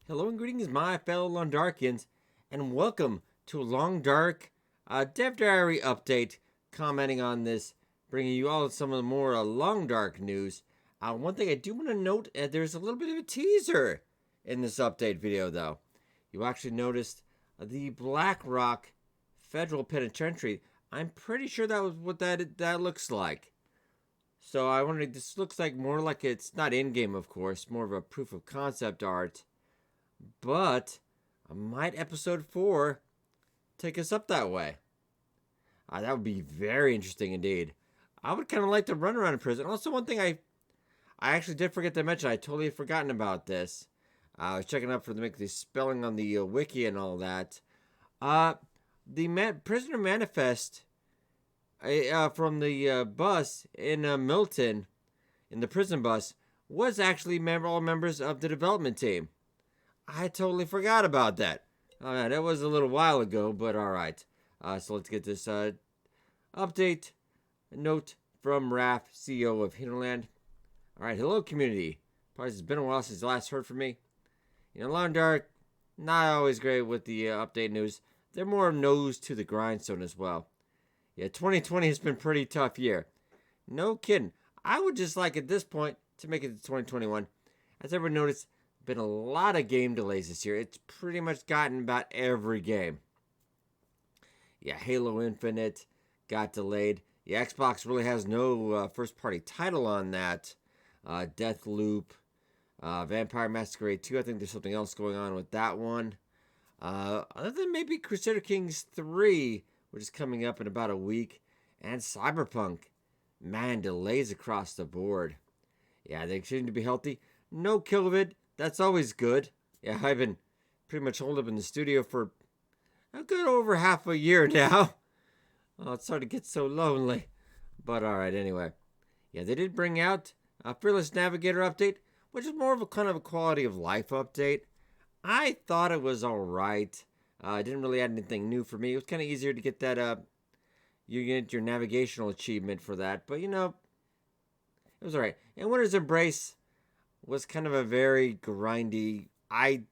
Hello and greetings, my fellow Long Darkians, and welcome to a Long Dark Dev Diary update. Commenting on this, bringing you all some of the more Long Dark news. One thing I do want to note: there's a little bit of a teaser in this update video, though. You actually noticed the Black Rock Federal Penitentiary. I'm pretty sure that was what that looks like. So I wondered, this looks like more like it's not in-game, of course, more of a proof of concept art. But might episode 4 take us up that way? That would be very interesting indeed. I would kind of like to run around in prison. Also, one thing I actually did forget to mention, I totally forgotten about this. I was checking up for the spelling on the wiki and all that. The prisoner manifest from the bus in Milton, in the prison bus, was actually all members of the development team. I totally forgot about that. That was a little while ago, but alright. So let's get this update note from Raph, CEO of Hinterland. Alright, hello community. Probably it's been a while since you last heard from me. Long Dark, not always great with the update news. They're more nose to the grindstone as well. Yeah, 2020 has been a pretty tough year. No kidding. I would just like at this point to make it to 2021. As everyone noticed, been a lot of game delays this year. It's pretty much gotten about every game. Yeah, Halo Infinite got delayed. The Xbox really has no first-party title on that. Deathloop, Vampire Masquerade 2. I think there's something else going on with that one. Other than maybe Crusader Kings 3, which is coming up in about a week. And Cyberpunk. Man, delays across the board. Yeah, they seem to be healthy. No COVID. That's always good. Yeah, I've been pretty much holed up in the studio for a good over half a year now. Oh, it's starting to get so lonely. But alright, anyway. Yeah, they did bring out a Fearless Navigator update, which is more of a kind of a quality of life update. I thought it was alright. It didn't really add anything new for me. It was kind of easier to get that, you get your navigational achievement for that. But, it was alright. And Winter's Embrace was kind of a very grindy. I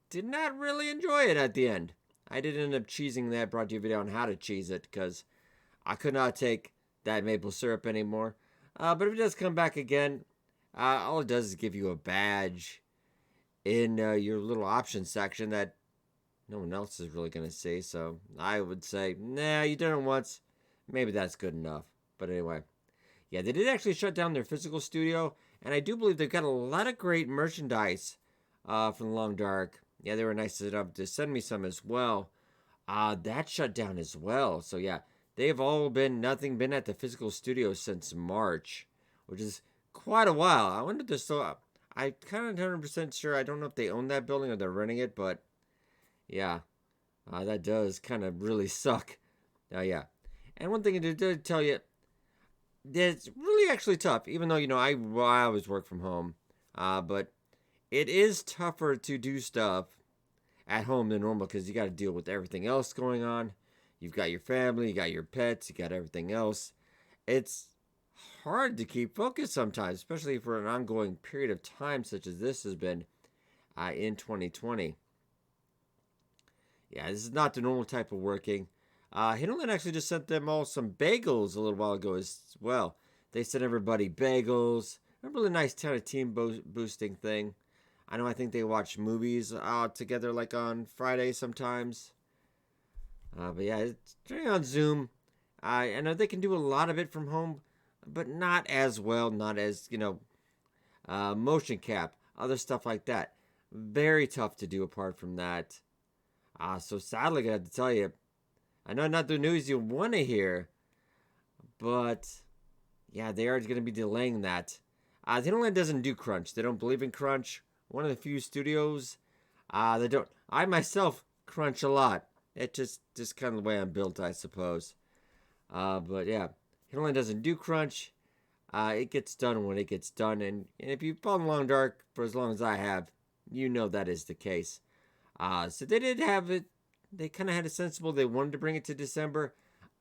did not really enjoy it at the end. I did end up cheesing that, brought you a video on how to cheese it, because I could not take that maple syrup anymore. But if it does come back again, all it does is give you a badge in your little options section that no one else is really going to see. So I would say, nah, you did it once. Maybe that's good enough. But anyway, yeah, they did actually shut down their physical studio, and I do believe they've got a lot of great merchandise from Long Dark. Yeah, they were nice enough to send me some as well. That shut down as well. So yeah, they've all been been at the physical studio since March, which is quite a while. I wonder if they're still up. I'm kind of 100% sure. I don't know if they own that building or they're renting it, but yeah, that does kind of really suck. Yeah. And one thing I did tell you, it's really actually tough, even though, I always work from home. But it is tougher to do stuff at home than normal because you got to deal with everything else going on. You've got your family, you got your pets, you got everything else. It's hard to keep focused sometimes, especially for an ongoing period of time such as this has been in 2020. Yeah, this is not the normal type of working. Hinterland actually just sent them all some bagels a little while ago as well. They sent everybody bagels. A really nice kind of team boosting thing. I think they watch movies together like on Friday sometimes. But yeah, it's turning on Zoom. I know they can do a lot of it from home, but not as well, not as, motion cap, other stuff like that. Very tough to do apart from that. So sadly, I have to tell you, I know not the news you want to hear, but yeah, they are going to be delaying that. The Hinterland doesn't do crunch. They don't believe in crunch. One of the few studios that don't. I myself crunch a lot. It's just kind of the way I'm built, I suppose. But yeah, Hinterland doesn't do crunch. It gets done when it gets done, and if you've followed Long Dark for as long as I have, you know that is the case. So they did have it. They kind of had a sensible. They wanted to bring it to December.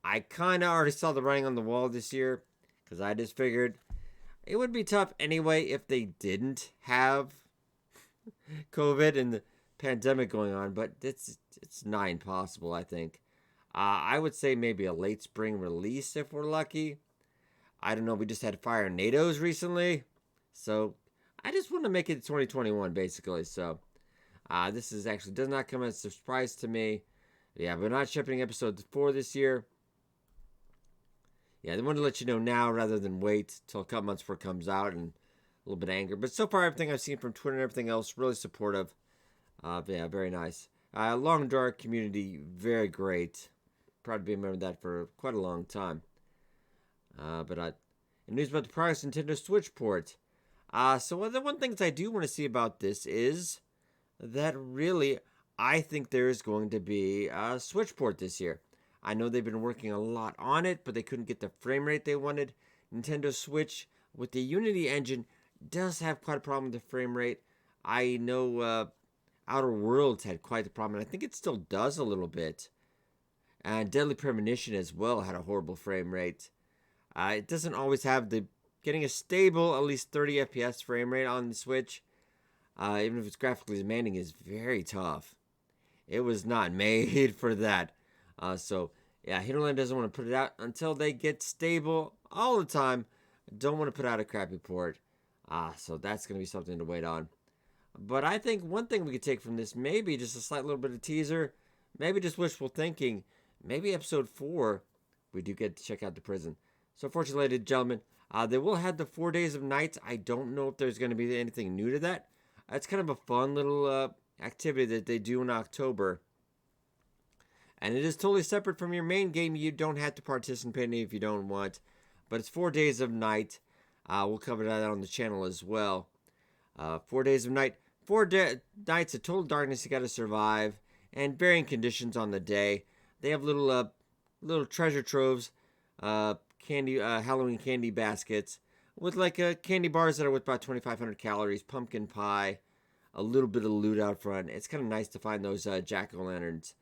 I kind of already saw the writing on the wall this year because I just figured it would be tough anyway if they didn't have COVID and pandemic going on, but it's not impossible, I think. I would say maybe a late spring release if we're lucky. I don't know. We just had Fire NATOs recently, so I just want to make it 2021 basically. So this is actually does not come as a surprise to me. Yeah, we're not shipping episode 4 this year. Yeah, they wanted to let you know now rather than wait till a couple months before it comes out, and a little bit of anger. But so far, everything I've seen from Twitter and everything else, really supportive. Yeah, very nice. Long Dark community, very great. Proud to be a member of that for quite a long time. News about the progress Nintendo Switch port. So the one thing I do want to see about this is that really I think there is going to be a Switch port this year. I know they've been working a lot on it, but they couldn't get the frame rate they wanted. Nintendo Switch with the Unity engine does have quite a problem with the frame rate. I know Outer Worlds had quite the problem, and I think it still does a little bit. And Deadly Premonition as well had a horrible frame rate. It doesn't always have the getting a stable, at least 30 FPS frame rate on the Switch, even if it's graphically demanding, is very tough. It was not made for that. So, yeah, Hinterland doesn't want to put it out until they get stable all the time. Don't want to put out a crappy port. So that's going to be something to wait on. But I think one thing we could take from this, maybe just a slight little bit of teaser, maybe just wishful thinking, maybe episode 4, we do get to check out the prison. So fortunately, ladies and gentlemen, they will have the 4 days of nights. I don't know if there's going to be anything new to that. It's kind of a fun little activity that they do in October. And it is totally separate from your main game. You don't have to participate in it if you don't want. But it's 4 days of night. We'll cover that on the channel as well. 4 days of night. 4 nights of total darkness you got to survive. And varying conditions on the day. They have little treasure troves. Halloween candy baskets. With candy bars that are with about 2,500 calories. Pumpkin pie. A little bit of loot out front. It's kind of nice to find those jack-o'-lanterns.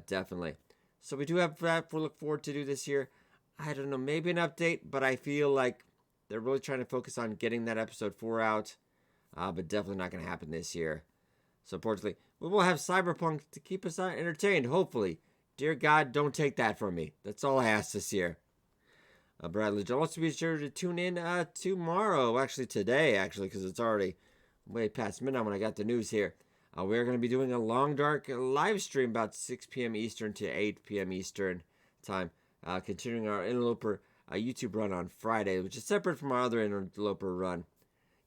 Definitely. So we do have that to look forward to do this year. I don't know, maybe an update, but I feel like they're really trying to focus on getting that episode 4 out. But definitely not going to happen this year. So unfortunately, we will have Cyberpunk to keep us entertained, hopefully. Dear God, don't take that from me. That's all I ask this year. Bradley, also be sure to tune in tomorrow, actually today, because it's already way past midnight when I got the news here. We're going to be doing a Long Dark live stream about 6 p.m. Eastern to 8 p.m. Eastern time, continuing our Interloper YouTube run on Friday, which is separate from our other Interloper run.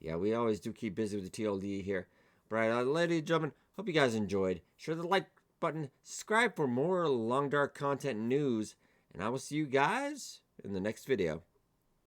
Yeah, we always do keep busy with the TLD here. But ladies and gentlemen, hope you guys enjoyed. Share the like button, subscribe for more Long Dark content news, and I will see you guys in the next video.